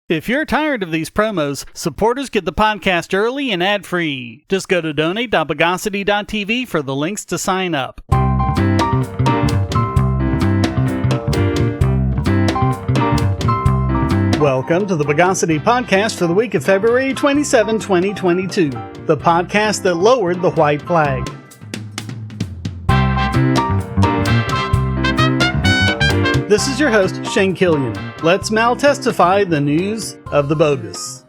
If you're tired of these promos, supporters get the podcast early and ad-free. Just go to donate.bogosity.tv for the links to sign up. Welcome to the Bogosity podcast for the week of February 27, 2022, the podcast that lowered the white flag. This is your host, Shane Killian. Let's mal-testify the news of the bogus.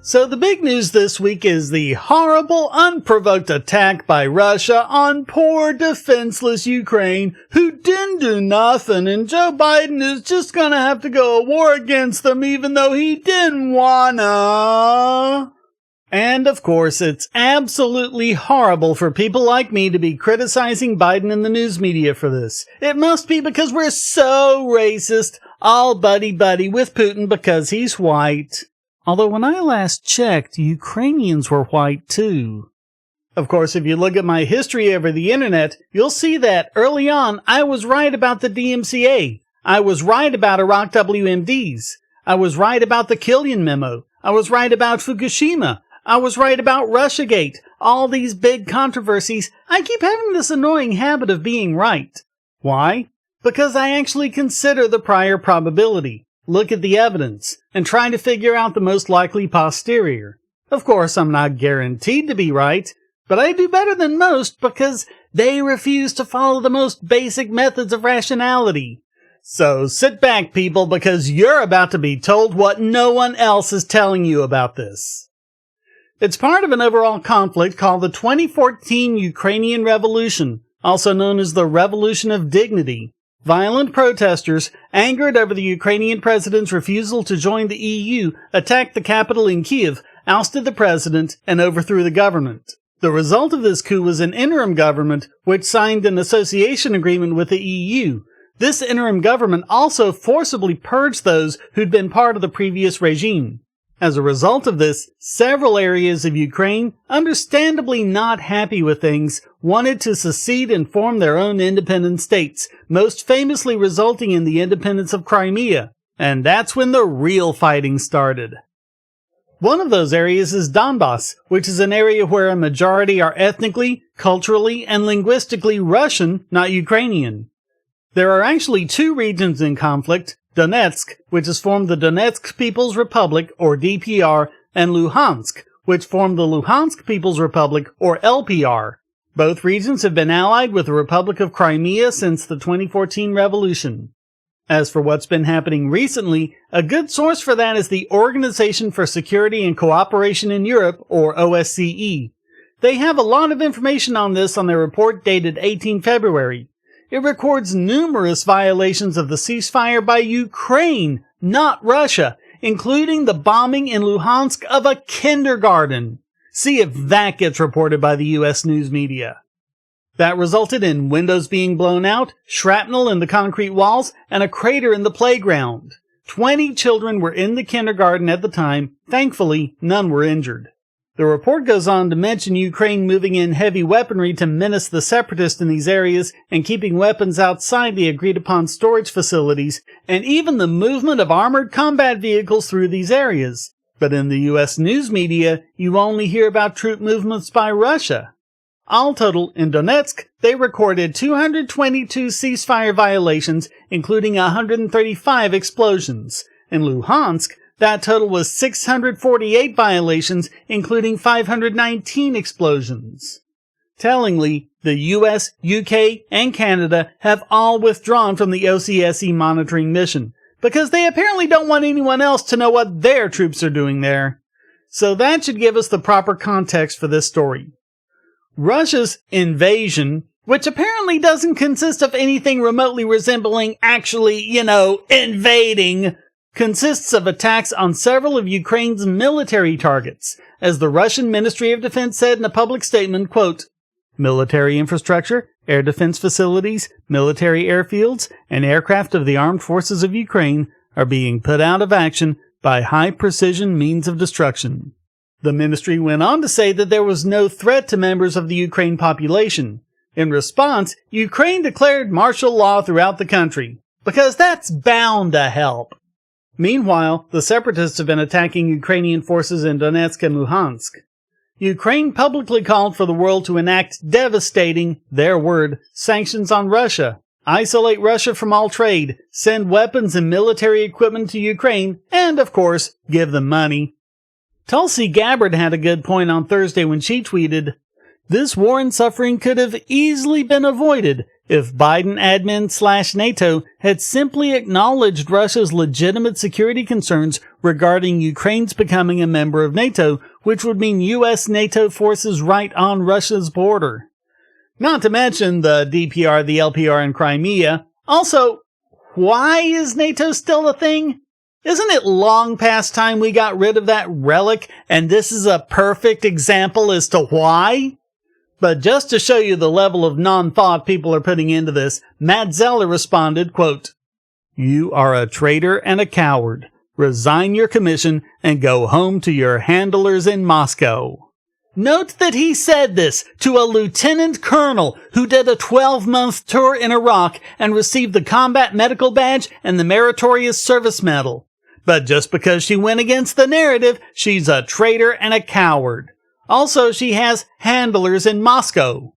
So the big news this week is the horrible, unprovoked attack by Russia on poor, defenseless Ukraine, who didn't do nothing, and Joe Biden is just gonna have to go to war against them even though he didn't wanna. And of course, it's absolutely horrible for people like me to be criticizing Biden and the news media for this. It must be because we're so racist, all buddy-buddy with Putin because he's white. Although when I last checked, Ukrainians were white too. Of course, if you look at my history over the internet, you'll see that early on I was right about the DMCA. I was right about Iraq WMDs. I was right about the Killian memo. I was right about Fukushima. I was right about Russiagate. All these big controversies. I keep having this annoying habit of being right. Why? Because I actually consider the prior probability, look at the evidence, and try to figure out the most likely posterior. Of course, I'm not guaranteed to be right, but I do better than most because they refuse to follow the most basic methods of rationality. So sit back, people, because you're about to be told what no one else is telling you about this. It's part of an overall conflict called the 2014 Ukrainian Revolution, also known as the Revolution of Dignity. Violent protesters, angered over the Ukrainian president's refusal to join the EU, attacked the capital in Kiev, ousted the president, and overthrew the government. The result of this coup was an interim government, which signed an association agreement with the EU. This interim government also forcibly purged those who'd been part of the previous regime. As a result of this, several areas of Ukraine, understandably not happy with things, wanted to secede and form their own independent states, most famously resulting in the independence of Crimea. And that's when the real fighting started. One of those areas is Donbass, which is an area where a majority are ethnically, culturally, and linguistically Russian, not Ukrainian. There are actually two regions in conflict, Donetsk, which has formed the Donetsk People's Republic, or DPR, and Luhansk, which formed the Luhansk People's Republic, or LPR. Both regions have been allied with the Republic of Crimea since the 2014 revolution. As for what's been happening recently, a good source for that is the Organization for Security and Cooperation in Europe, or OSCE. They have a lot of information on this on their report dated 18 February. It records numerous violations of the ceasefire by Ukraine, not Russia, including the bombing in Luhansk of a kindergarten. See if that gets reported by the U.S. news media. That resulted in windows being blown out, shrapnel in the concrete walls, and a crater in the playground. 20 children were in the kindergarten at the time. Thankfully, none were injured. The report goes on to mention Ukraine moving in heavy weaponry to menace the separatists in these areas and keeping weapons outside the agreed-upon storage facilities, and even the movement of armored combat vehicles through these areas. But in the U.S. news media, you only hear about troop movements by Russia. All total, in Donetsk, they recorded 222 ceasefire violations, including 135 explosions. In Luhansk, that total was 648 violations, including 519 explosions. Tellingly, the US, UK, and Canada have all withdrawn from the OCSE monitoring mission, because they apparently don't want anyone else to know what their troops are doing there. So that should give us the proper context for this story. Russia's invasion, which apparently doesn't consist of anything remotely resembling actually, invading, consists of attacks on several of Ukraine's military targets, as the Russian Ministry of Defense said in a public statement, quote, "Military infrastructure, air defense facilities, military airfields, and aircraft of the armed forces of Ukraine are being put out of action by high-precision means of destruction." The ministry went on to say that there was no threat to members of the Ukraine population. In response, Ukraine declared martial law throughout the country, because that's bound to help. Meanwhile, the separatists have been attacking Ukrainian forces in Donetsk and Luhansk. Ukraine publicly called for the world to enact devastating, their word, sanctions on Russia, isolate Russia from all trade, send weapons and military equipment to Ukraine, and, of course, give them money. Tulsi Gabbard had a good point on Thursday when she tweeted, "This war and suffering could have easily been avoided if Biden admin/NATO had simply acknowledged Russia's legitimate security concerns regarding Ukraine's becoming a member of NATO, which would mean U.S. NATO forces right on Russia's border. Not to mention the DPR, the LPR, and Crimea. Also, why is NATO still a thing? Isn't it long past time we got rid of that relic, and this is a perfect example as to why?" But just to show you the level of non-thought people are putting into this, Matt Zeller responded, quote, "You are a traitor and a coward. Resign your commission and go home to your handlers in Moscow." Note that he said this to a lieutenant colonel who did a 12-month tour in Iraq and received the Combat Medical Badge and the Meritorious Service Medal. But just because she went against the narrative, she's a traitor and a coward. Also, she has handlers in Moscow.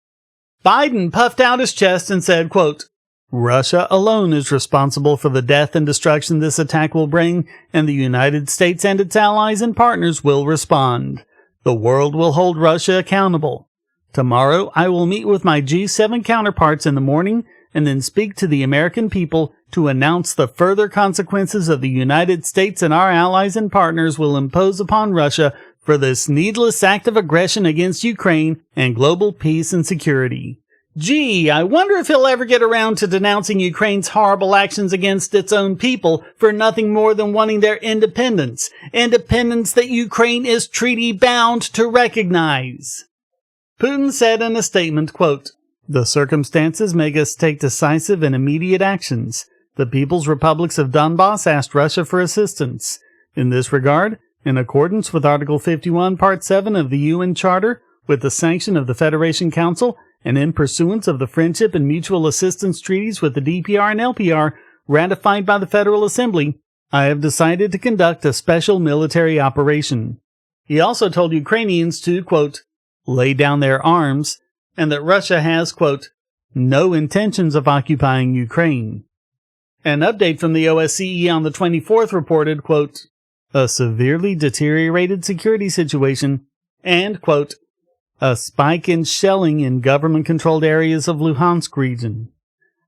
Biden puffed out his chest and said, quote, "Russia alone is responsible for the death and destruction this attack will bring, and the United States and its allies and partners will respond. The world will hold Russia accountable. Tomorrow, I will meet with my G7 counterparts in the morning and then speak to the American people to announce the further consequences of the United States and our allies and partners will impose upon Russia for this needless act of aggression against Ukraine and global peace and security. Gee, I wonder if he'll ever get around to denouncing Ukraine's horrible actions against its own people for nothing more than wanting their independence. Independence that Ukraine is treaty-bound to recognize." Putin said in a statement, quote, "The circumstances make us take decisive and immediate actions. The People's Republics of Donbass asked Russia for assistance. In this regard, in accordance with Article 51, Part 7 of the UN Charter, with the sanction of the Federation Council, and in pursuance of the Friendship and Mutual Assistance Treaties with the DPR and LPR, ratified by the Federal Assembly, I have decided to conduct a special military operation." He also told Ukrainians to, quote, "lay down their arms," and that Russia has, quote, "no intentions of occupying Ukraine." An update from the OSCE on the 24th reported, quote, "a severely deteriorated security situation," and, quote, "a spike in shelling in government-controlled areas of Luhansk region."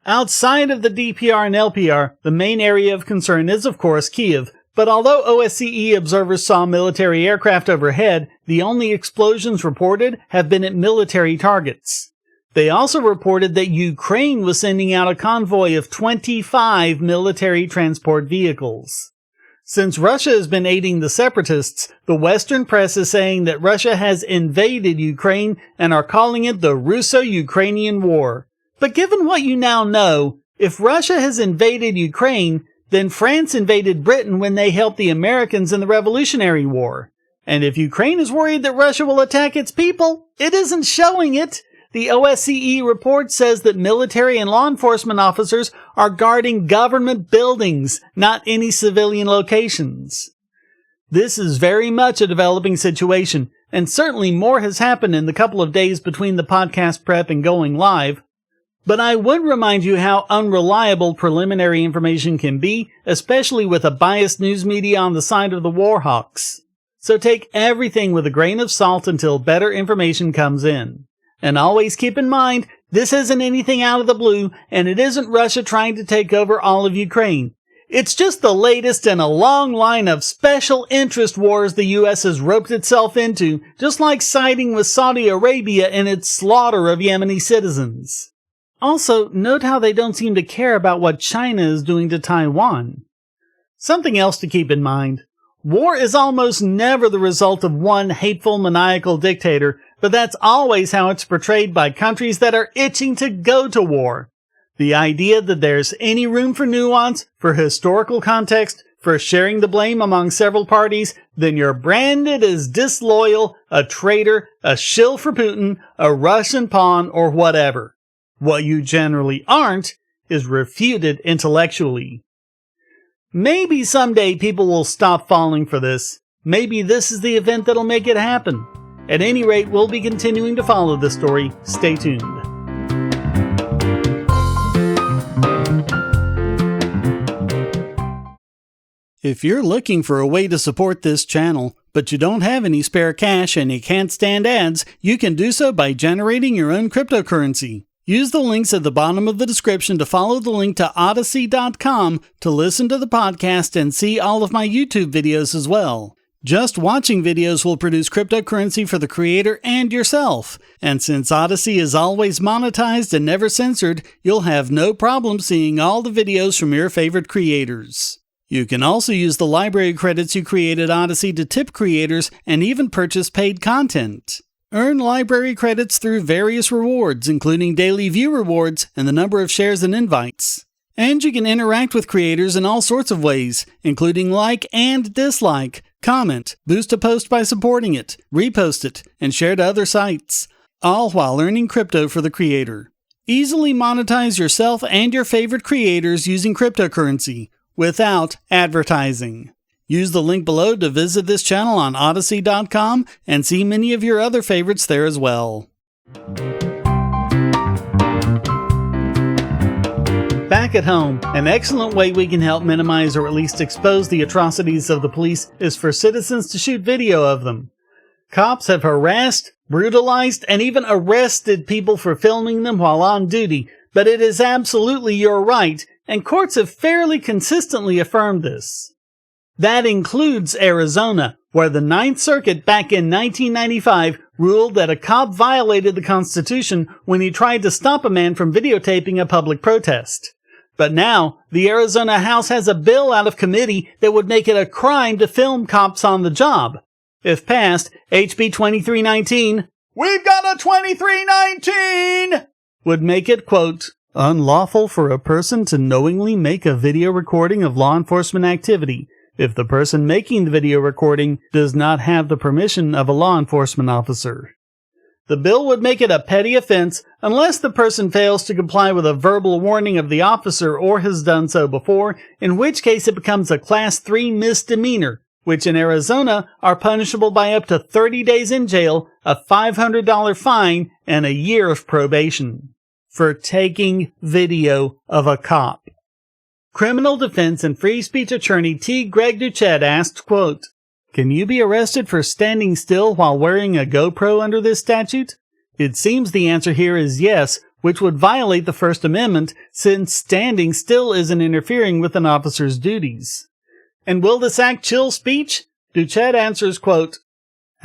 Outside of the DPR and LPR, the main area of concern is, of course, Kiev, but although OSCE observers saw military aircraft overhead, the only explosions reported have been at military targets. They also reported that Ukraine was sending out a convoy of 25 military transport vehicles. Since Russia has been aiding the separatists, the Western press is saying that Russia has invaded Ukraine and are calling it the Russo-Ukrainian War. But given what you now know, if Russia has invaded Ukraine, then France invaded Britain when they helped the Americans in the Revolutionary War. And if Ukraine is worried that Russia will attack its people, it isn't showing it. The OSCE report says that military and law enforcement officers are guarding government buildings, not any civilian locations. This is very much a developing situation, and certainly more has happened in the couple of days between the podcast prep and going live. But I would remind you how unreliable preliminary information can be, especially with a biased news media on the side of the war hawks. So take everything with a grain of salt until better information comes in. And always keep in mind, this isn't anything out of the blue, and it isn't Russia trying to take over all of Ukraine. It's just the latest in a long line of special interest wars the U.S. has roped itself into, just like siding with Saudi Arabia in its slaughter of Yemeni citizens. Also, note how they don't seem to care about what China is doing to Taiwan. Something else to keep in mind. War is almost never the result of one hateful, maniacal dictator, but that's always how it's portrayed by countries that are itching to go to war. The idea that there's any room for nuance, for historical context, for sharing the blame among several parties, then you're branded as disloyal, a traitor, a shill for Putin, a Russian pawn, or whatever. What you generally aren't is refuted intellectually. Maybe someday people will stop falling for this. Maybe this is the event that'll make it happen. At any rate, we'll be continuing to follow this story. Stay tuned. If you're looking for a way to support this channel, but you don't have any spare cash and you can't stand ads, you can do so by generating your own cryptocurrency. Use the links at the bottom of the description to follow the link to Odyssey.com to listen to the podcast and see all of my YouTube videos as well. Just watching videos will produce cryptocurrency for the creator and yourself. And since Odyssey is always monetized and never censored, you'll have no problem seeing all the videos from your favorite creators. You can also use the library credits you create at Odyssey to tip creators and even purchase paid content. Earn library credits through various rewards, including daily view rewards and the number of shares and invites. And you can interact with creators in all sorts of ways, including like and dislike, comment, boost a post by supporting it, repost it, and share to other sites, all while earning crypto for the creator. Easily monetize yourself and your favorite creators using cryptocurrency, without advertising. Use the link below to visit this channel on Odyssey.com and see many of your other favorites there as well. Back at home, an excellent way we can help minimize or at least expose the atrocities of the police is for citizens to shoot video of them. Cops have harassed, brutalized, and even arrested people for filming them while on duty, but it is absolutely your right, and courts have fairly consistently affirmed this. That includes Arizona, where the Ninth Circuit back in 1995 ruled that a cop violated the Constitution when he tried to stop a man from videotaping a public protest. But now, the Arizona House has a bill out of committee that would make it a crime to film cops on the job. If passed, HB 2319, we've got a 2319, would make it, quote, unlawful for a person to knowingly make a video recording of law enforcement activity if the person making the video recording does not have the permission of a law enforcement officer. The bill would make it a petty offense unless the person fails to comply with a verbal warning of the officer or has done so before, in which case it becomes a Class 3 misdemeanor, which in Arizona are punishable by up to 30 days in jail, a $500 fine, and a year of probation. For taking video of a cop. Criminal defense and free speech attorney T. Greg Duchette asked, quote, can you be arrested for standing still while wearing a GoPro under this statute? It seems the answer here is yes, which would violate the First Amendment since standing still isn't interfering with an officer's duties. And will this act chill speech? Duchette answers, quote,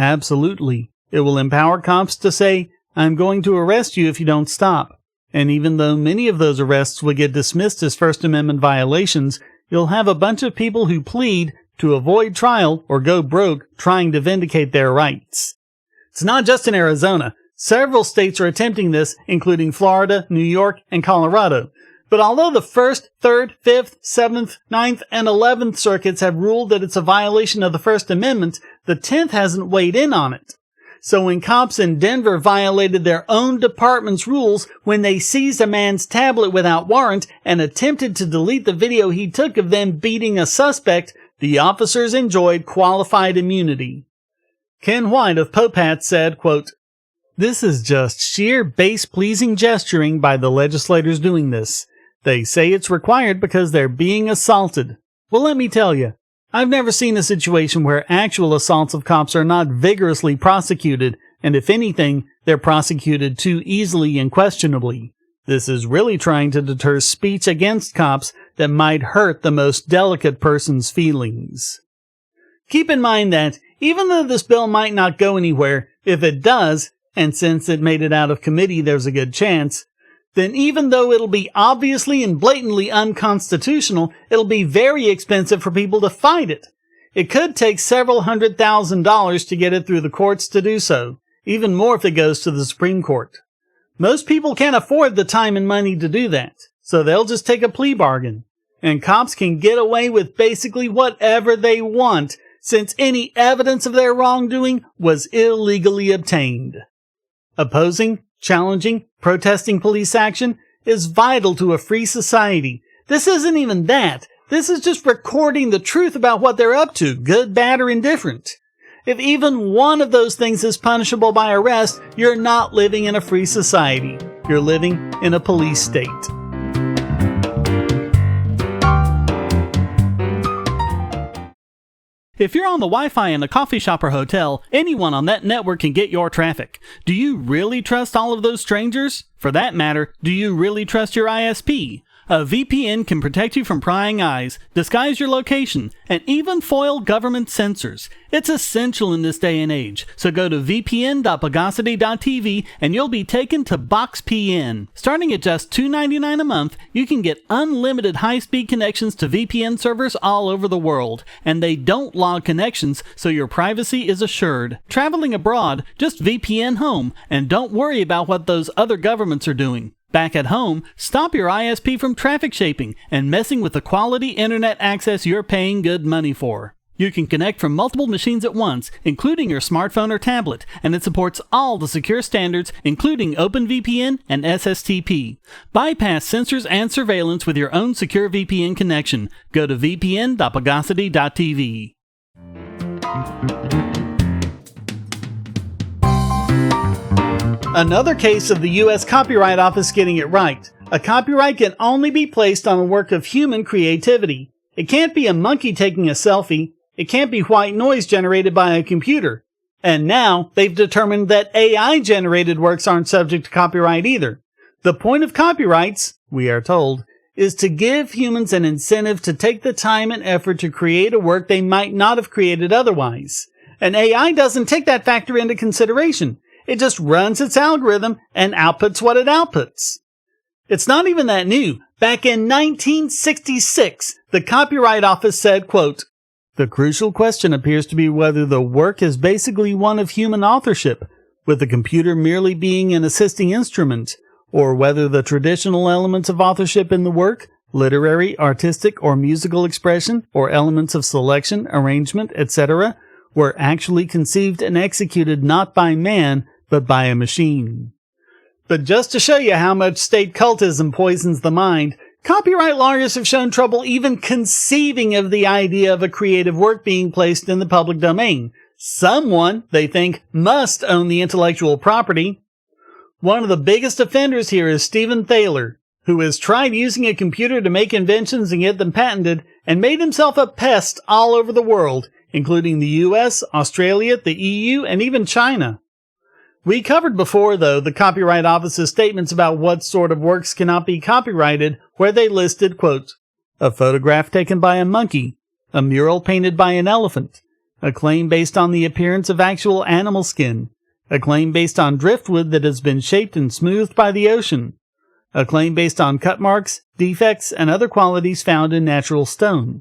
absolutely. It will empower cops to say, I'm going to arrest you if you don't stop. And even though many of those arrests would get dismissed as First Amendment violations, you'll have a bunch of people who plead to avoid trial or go broke trying to vindicate their rights. It's not just in Arizona. Several states are attempting this, including Florida, New York, and Colorado. But although the 1st, 3rd, 5th, 7th, 9th, and 11th circuits have ruled that it's a violation of the First Amendment, the 10th hasn't weighed in on it. So when cops in Denver violated their own department's rules when they seized a man's tablet without warrant and attempted to delete the video he took of them beating a suspect, the officers enjoyed qualified immunity. Ken White of Pope Hat said, quote, this is just sheer base-pleasing gesturing by the legislators doing this. They say it's required because they're being assaulted. Well, let me tell you, I've never seen a situation where actual assaults of cops are not vigorously prosecuted, and if anything, they're prosecuted too easily and questionably. This is really trying to deter speech against cops that might hurt the most delicate person's feelings. Keep in mind that, even though this bill might not go anywhere, if it does, and since it made it out of committee there's a good chance, then even though it'll be obviously and blatantly unconstitutional, it'll be very expensive for people to fight it. It could take several $100,000 to get it through the courts to do so, even more if it goes to the Supreme Court. Most people can't afford the time and money to do that, so they'll just take a plea bargain. And cops can get away with basically whatever they want, since any evidence of their wrongdoing was illegally obtained. Opposing, challenging, protesting police action is vital to a free society. This isn't even that. This is just recording the truth about what they're up to, good, bad, or indifferent. If even one of those things is punishable by arrest, you're not living in a free society. You're living in a police state. If you're on the Wi-Fi in a coffee shop or hotel, anyone on that network can get your traffic. Do you really trust all of those strangers? For that matter, do you really trust your ISP? A VPN can protect you from prying eyes, disguise your location, and even foil government censors. It's essential in this day and age, so go to vpn.bogosity.tv and you'll be taken to BoxPN. Starting at just $2.99 a month, you can get unlimited high-speed connections to VPN servers all over the world, and they don't log connections, so your privacy is assured. Traveling abroad, just VPN home, and don't worry about what those other governments are doing. Back at home, stop your ISP from traffic shaping and messing with the quality internet access you're paying good money for. You can connect from multiple machines at once, including your smartphone or tablet, and it supports all the secure standards, including OpenVPN and SSTP. Bypass censors and surveillance with your own secure VPN connection. Go to vpn.bogosity.tv. Another case of the U.S. Copyright Office getting it right. A copyright can only be placed on a work of human creativity. It can't be a monkey taking a selfie. It can't be white noise generated by a computer. And now, they've determined that AI-generated works aren't subject to copyright either. The point of copyrights, we are told, is to give humans an incentive to take the time and effort to create a work they might not have created otherwise. And AI doesn't take that factor into consideration. It just runs its algorithm and outputs what it outputs. It's not even that new. Back in 1966, the Copyright Office said, quote, "The crucial question appears to be whether the work is basically one of human authorship, with the computer merely being an assisting instrument, or whether the traditional elements of authorship in the work, literary, artistic, or musical expression, or elements of selection, arrangement, etc., were actually conceived and executed not by man, but by a machine." But just to show you how much state cultism poisons the mind, copyright lawyers have shown trouble even conceiving of the idea of a creative work being placed in the public domain. Someone, they think, must own the intellectual property. One of the biggest offenders here is Stephen Thaler, who has tried using a computer to make inventions and get them patented, and made himself a pest all over the world, including the US, Australia, the EU, and even China. We covered before, though, the Copyright Office's statements about what sort of works cannot be copyrighted, where they listed, quote, "a photograph taken by a monkey, a mural painted by an elephant, a claim based on the appearance of actual animal skin, a claim based on driftwood that has been shaped and smoothed by the ocean, a claim based on cut marks, defects, and other qualities found in natural stone,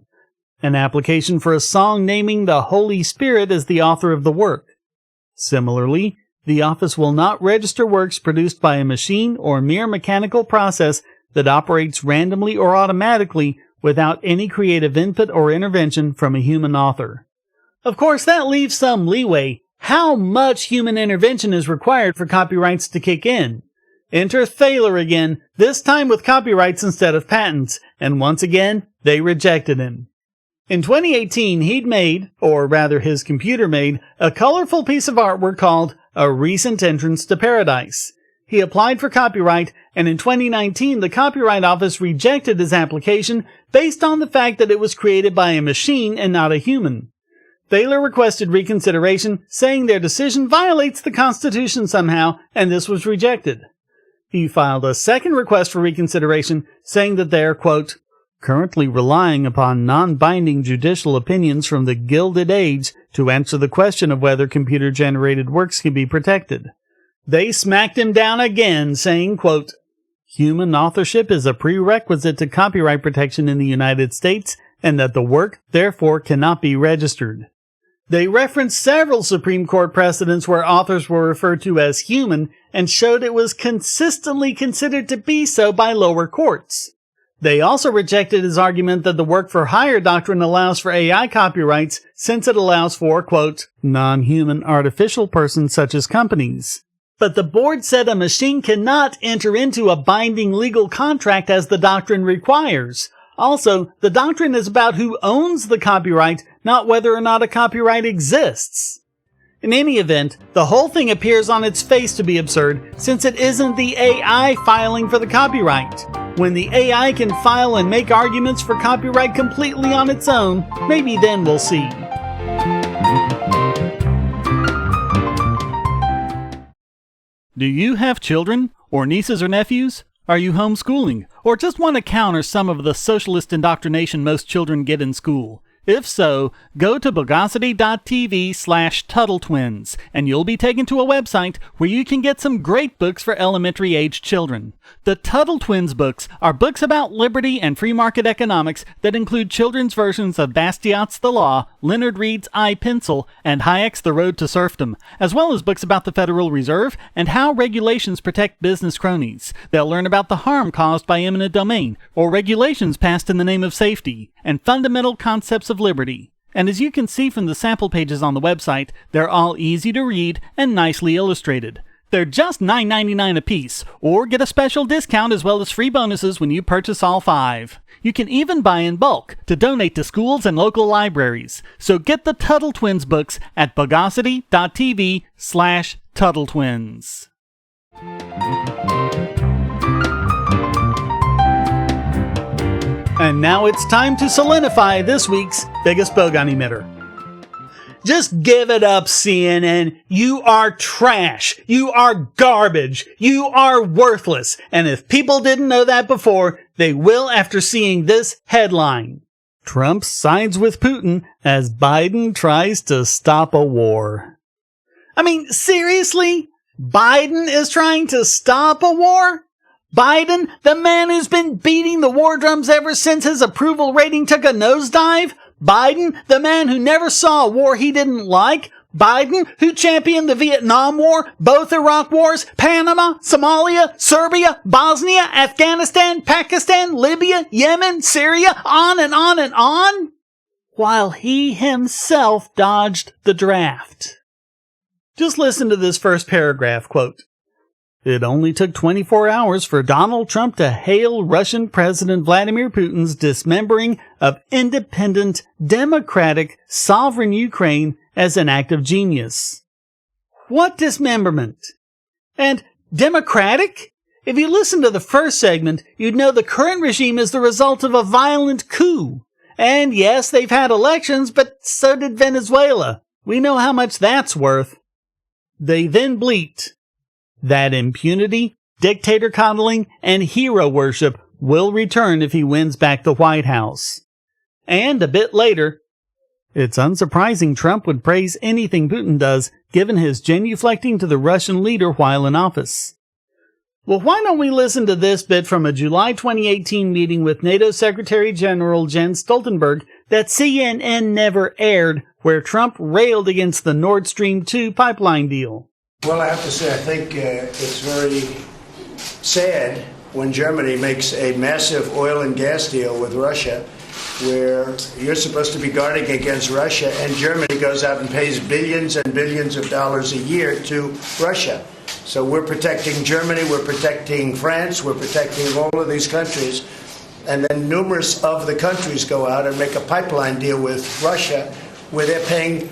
an application for a song naming the Holy Spirit as the author of the work. Similarly, the office will not register works produced by a machine or mere mechanical process that operates randomly or automatically without any creative input or intervention from a human author." Of course, that leaves some leeway. How much human intervention is required for copyrights to kick in? Enter Thaler again, this time with copyrights instead of patents, and once again, they rejected him. In 2018, he'd made, or rather his computer made, a colorful piece of artwork called A Recent Entrance to Paradise. He applied for copyright, and in 2019, the Copyright Office rejected his application based on the fact that it was created by a machine and not a human. Thaler requested reconsideration, saying their decision violates the Constitution somehow, and this was rejected. He filed a second request for reconsideration, saying that they're, quote, "currently relying upon non-binding judicial opinions from the Gilded Age to answer the question of whether computer-generated works can be protected." They smacked him down again, saying, quote, "human authorship is a prerequisite to copyright protection in the United States, and that the work, therefore, cannot be registered." They referenced several Supreme Court precedents where authors were referred to as human, and showed it was consistently considered to be so by lower courts. They also rejected his argument that the work-for-hire doctrine allows for AI copyrights since it allows for, quote, "non-human artificial persons such as companies." But the board said a machine cannot enter into a binding legal contract as the doctrine requires. Also, the doctrine is about who owns the copyright, not whether or not a copyright exists. In any event, the whole thing appears on its face to be absurd, since it isn't the AI filing for the copyright. When the AI can file and make arguments for copyright completely on its own, maybe then we'll see. Do you have children, or nieces or nephews? Are you homeschooling, or just want to counter some of the socialist indoctrination most children get in school? If so, go to Bogosity.tv/TuttleTwins, and you'll be taken to a website where you can get some great books for elementary-aged children. The Tuttle Twins books are books about liberty and free market economics that include children's versions of Bastiat's The Law, Leonard Read's I, Pencil, and Hayek's The Road to Serfdom, as well as books about the Federal Reserve and how regulations protect business cronies. They'll learn about the harm caused by eminent domain, or regulations passed in the name of safety, and fundamental concepts of liberty. And as you can see from the sample pages on the website, they're all easy to read and nicely illustrated. They're just $9.99 a piece, or get a special discount as well as free bonuses when you purchase all 5. You can even buy in bulk to donate to schools and local libraries. So get the Tuttle Twins books at Bogosity.tv/TuttleTwins. And now it's time to solidify this week's biggest Bogon emitter. Just give it up, CNN. You are trash. You are garbage. You are worthless. And if people didn't know that before, they will after seeing this headline. Trump sides with Putin as Biden tries to stop a war. I mean, seriously? Biden is trying to stop a war? Biden, the man who's been beating the war drums ever since his approval rating took a nosedive? Biden, the man who never saw a war he didn't like? Biden, who championed the Vietnam War, both Iraq wars, Panama, Somalia, Serbia, Bosnia, Afghanistan, Pakistan, Libya, Yemen, Syria, on and on and on? While he himself dodged the draft. Just listen to this first paragraph, quote, "It only took 24 hours for Donald Trump to hail Russian President Vladimir Putin's dismembering of independent, democratic, sovereign Ukraine as an act of genius." What dismemberment? And democratic? If you listen to the first segment, you'd know the current regime is the result of a violent coup. And yes, they've had elections, but so did Venezuela. We know how much that's worth. They then bleat, "That impunity, dictator coddling, and hero worship will return if he wins back the White House." And a bit later, "It's unsurprising Trump would praise anything Putin does, given his genuflecting to the Russian leader while in office." Well, why don't we listen to this bit from a July 2018 meeting with NATO Secretary General Jens Stoltenberg that CNN never aired, where Trump railed against the Nord Stream 2 pipeline deal. Well, I have to say, I think it's very sad when Germany makes a massive oil and gas deal with Russia, where you're supposed to be guarding against Russia, and Germany goes out and pays billions and billions of dollars a year to Russia. So we're protecting Germany, we're protecting France, we're protecting all of these countries, and then numerous of the countries go out and make a pipeline deal with Russia, where they're paying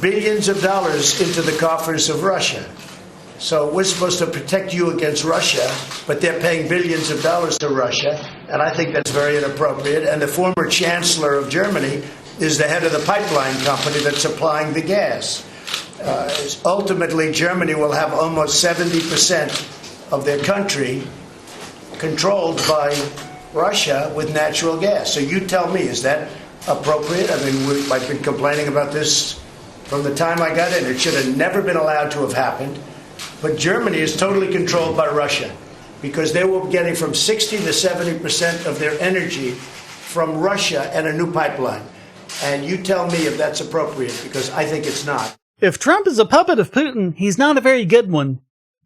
billions of dollars into the coffers of Russia. So we're supposed to protect you against Russia, but they're paying billions of dollars to Russia, and I think that's very inappropriate. And the former chancellor of Germany is the head of the pipeline company that's supplying the gas. Ultimately, Germany will have almost 70% of their country controlled by Russia with natural gas. So you tell me, is that appropriate? I mean, I've been complaining about this from the time I got in. It should have never been allowed to have happened. But Germany is totally controlled by Russia because they were getting from 60 to 70% of their energy from Russia and a new pipeline. And you tell me if that's appropriate, because I think it's not. If Trump is a puppet of Putin, he's not a very good one.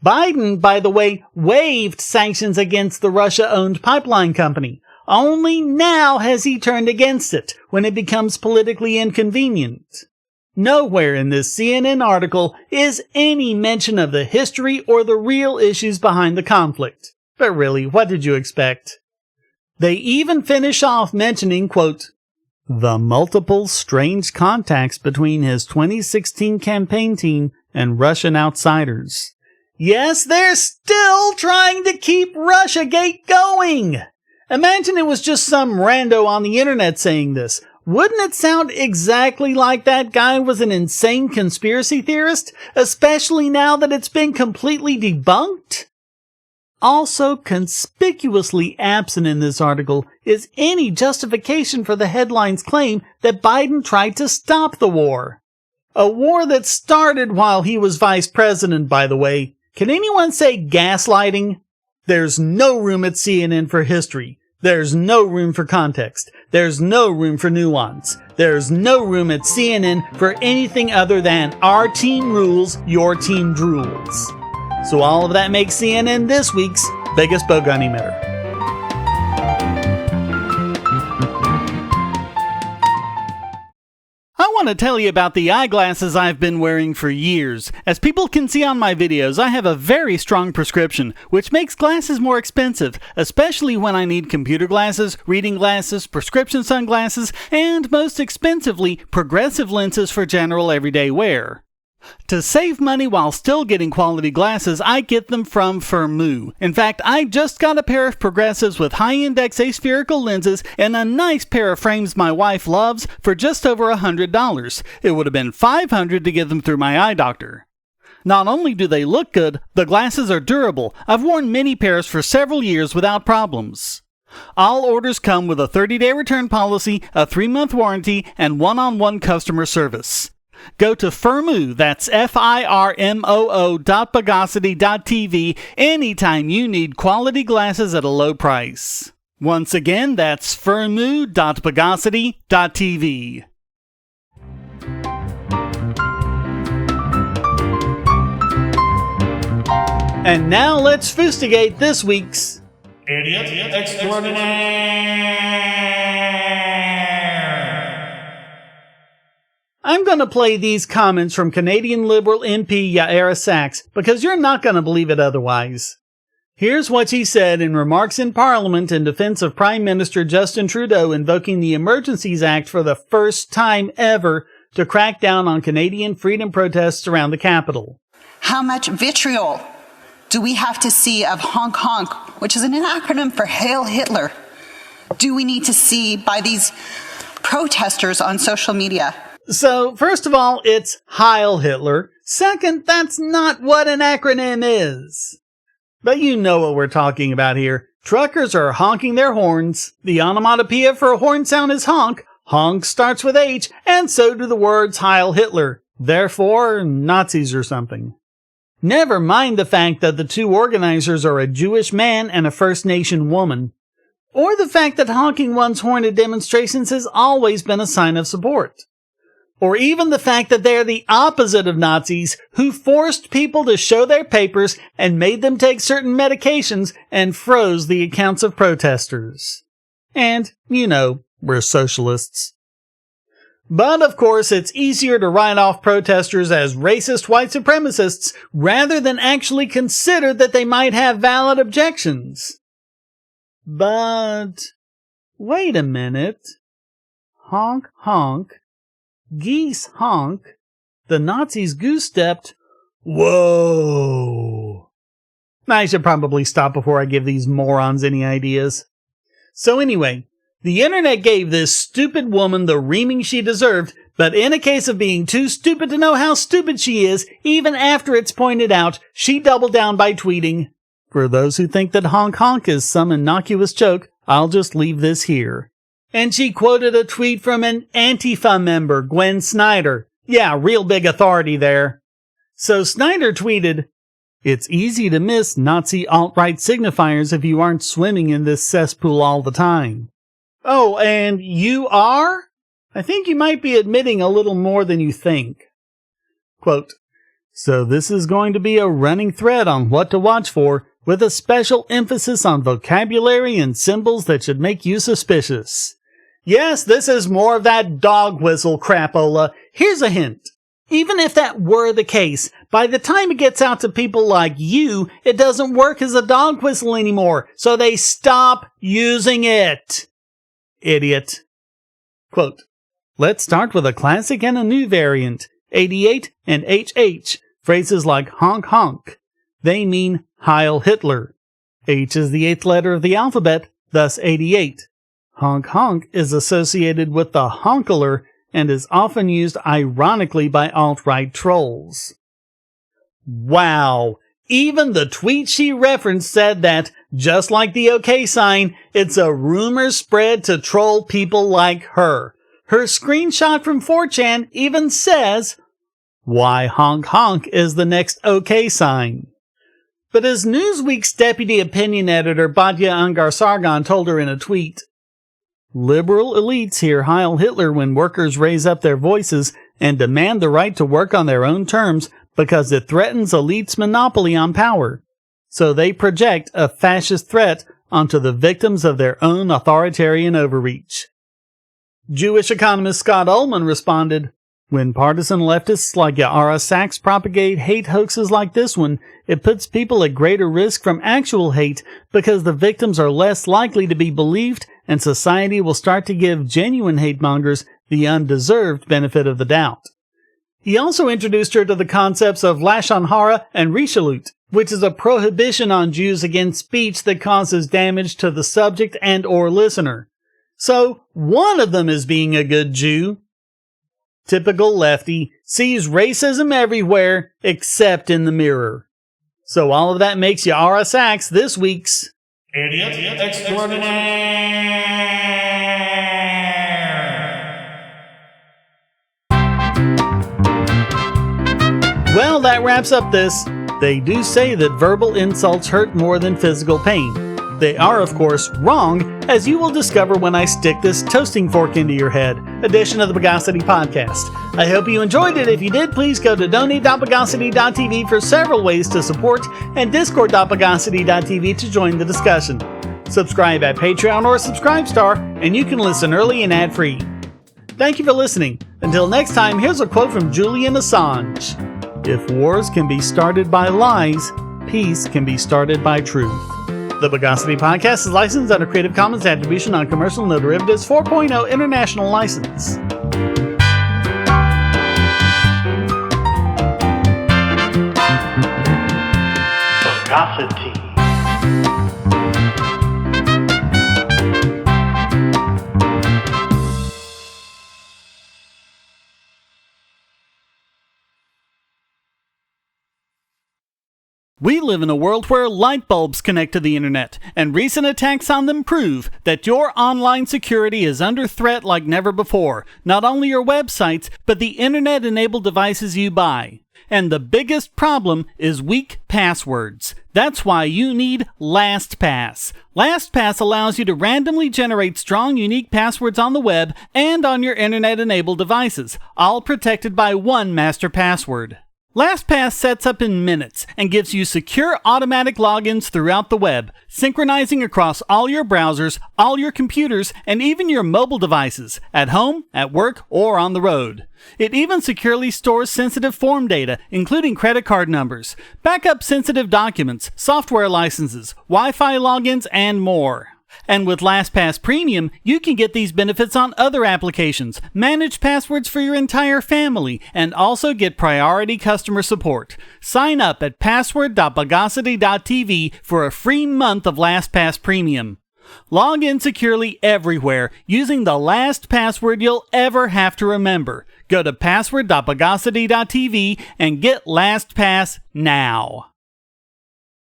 Biden, by the way, waived sanctions against the Russia-owned pipeline company. Only now has he turned against it, when it becomes politically inconvenient. Nowhere in this CNN article is any mention of the history or the real issues behind the conflict. But really, what did you expect? They even finish off mentioning, quote, the multiple strange contacts between his 2016 campaign team and Russian outsiders. Yes, they're still trying to keep Russiagate going! Imagine it was just some rando on the internet saying this. Wouldn't it sound exactly like that guy was an insane conspiracy theorist, especially now that it's been completely debunked? Also conspicuously absent in this article is any justification for the headline's claim that Biden tried to stop the war. A war that started while he was vice president, by the way. Can anyone say gaslighting? There's no room at CNN for history. There's no room for context. There's no room for nuance. There's no room at CNN for anything other than our team rules, your team drools. So all of that makes CNN this week's biggest Bogon emitter. I want to tell you about the eyeglasses I've been wearing for years. As people can see on my videos, I have a very strong prescription, which makes glasses more expensive, especially when I need computer glasses, reading glasses, prescription sunglasses, and most expensively, progressive lenses for general everyday wear. To save money while still getting quality glasses, I get them from Firmoo. In fact, I just got a pair of progressives with high-index aspherical lenses and a nice pair of frames my wife loves for just over $100. It would have been $500 to get them through my eye doctor. Not only do they look good, the glasses are durable. I've worn many pairs for several years without problems. All orders come with a 30-day return policy, a 3-month warranty, and one-on-one customer service. Go to Firmoo, that's FIRMOO.Bogosity.tv anytime you need quality glasses at a low price. Once again, that's Firmoo.Bogosity.tv. And now let's fustigate this week's Idiot Extraordinaire. I'm going to play these comments from Canadian Liberal MP Yaira Sachs because you're not going to believe it otherwise. Here's what she said in remarks in Parliament in defense of Prime Minister Justin Trudeau invoking the Emergencies Act for the first time ever to crack down on Canadian freedom protests around the capital. How much vitriol do we have to see of honk honk, which is an acronym for Hail Hitler, do we need to see by these protesters on social media? So, first of all, it's Heil Hitler. Second, that's not what an acronym is. But you know what we're talking about here. Truckers are honking their horns. The onomatopoeia for a horn sound is honk. Honk starts with H, and so do the words Heil Hitler. Therefore, Nazis or something. Never mind the fact that the two organizers are a Jewish man and a First Nation woman. Or the fact that honking one's horn at demonstrations has always been a sign of support. Or even the fact that they're the opposite of Nazis who forced people to show their papers and made them take certain medications and froze the accounts of protesters. And, you know, we're socialists. But, of course, it's easier to write off protesters as racist white supremacists rather than actually consider that they might have valid objections. But, wait a minute. Honk, honk. Geese honk. The Nazis goose-stepped. Whoa. I should probably stop before I give these morons any ideas. So anyway, the internet gave this stupid woman the reaming she deserved, but in a case of being too stupid to know how stupid she is, even after it's pointed out, she doubled down by tweeting, "For those who think that honk honk is some innocuous joke, I'll just leave this here." And she quoted a tweet from an Antifa member, Gwen Snyder. Yeah, real big authority there. So Snyder tweeted, "It's easy to miss Nazi alt-right signifiers if you aren't swimming in this cesspool all the time." Oh, and you are? I think you might be admitting a little more than you think. Quote, "So this is going to be a running thread on what to watch for, with a special emphasis on vocabulary and symbols that should make you suspicious. Yes, this is more of that dog whistle crapola. Here's a hint. Even if that were the case, by the time it gets out to people like you, it doesn't work as a dog whistle anymore, so they stop using it. Idiot. Quote, let's start with a classic and a new variant. 88 and HH, phrases like honk honk. They mean Heil Hitler. H is the 8th letter of the alphabet, thus 88. Honk honk is associated with the honkler and is often used ironically by alt-right trolls. Wow! Even the tweet she referenced said that, just like the OK sign, it's a rumor spread to troll people like her. Her screenshot from 4chan even says, why honk honk is the next OK sign. But as Newsweek's deputy opinion editor Batya Ungar-Sargon told her in a tweet, liberal elites hear Heil Hitler when workers raise up their voices and demand the right to work on their own terms because it threatens elites' monopoly on power. So they project a fascist threat onto the victims of their own authoritarian overreach. Jewish economist Scott Ullman responded, when partisan leftists like Ya'ara Sachs propagate hate hoaxes like this one, it puts people at greater risk from actual hate because the victims are less likely to be believed and society will start to give genuine hate mongers the undeserved benefit of the doubt. He also introduced her to the concepts of Lashon Hara and Rishalut, which is a prohibition on Jews against speech that causes damage to the subject and or listener. So, one of them is being a good Jew. Typical lefty, sees racism everywhere except in the mirror. So all of that makes Ya'ara Sachs this week's Idiot Extraordinaire. Well, that wraps up this. They do say that verbal insults hurt more than physical pain. They are, of course, wrong, as you will discover when I stick this toasting fork into your head edition of the Bogosity podcast. I hope you enjoyed it. If you did, please go to donate.bogosity.tv for several ways to support and discord.bogosity.tv to join the discussion. Subscribe at Patreon or Subscribestar, and you can listen early and ad-free. Thank you for listening. Until next time, here's a quote from Julian Assange. If wars can be started by lies, peace can be started by truth. The Bogosity Podcast is licensed under Creative Commons Attribution Non-Commercial No Derivatives 4.0 International License. Bogosity. We live in a world where light bulbs connect to the internet, and recent attacks on them prove that your online security is under threat like never before. Not only your websites, but the internet-enabled devices you buy. And the biggest problem is weak passwords. That's why you need LastPass. LastPass allows you to randomly generate strong, unique passwords on the web and on your internet-enabled devices, all protected by one master password. LastPass sets up in minutes and gives you secure automatic logins throughout the web, synchronizing across all your browsers, all your computers, and even your mobile devices, at home, at work, or on the road. It even securely stores sensitive form data, including credit card numbers, backup sensitive documents, software licenses, Wi-Fi logins, and more. And with LastPass Premium, you can get these benefits on other applications, manage passwords for your entire family, and also get priority customer support. Sign up at password.bogosity.tv for a free month of LastPass Premium. Log in securely everywhere using the last password you'll ever have to remember. Go to password.bogosity.tv and get LastPass now.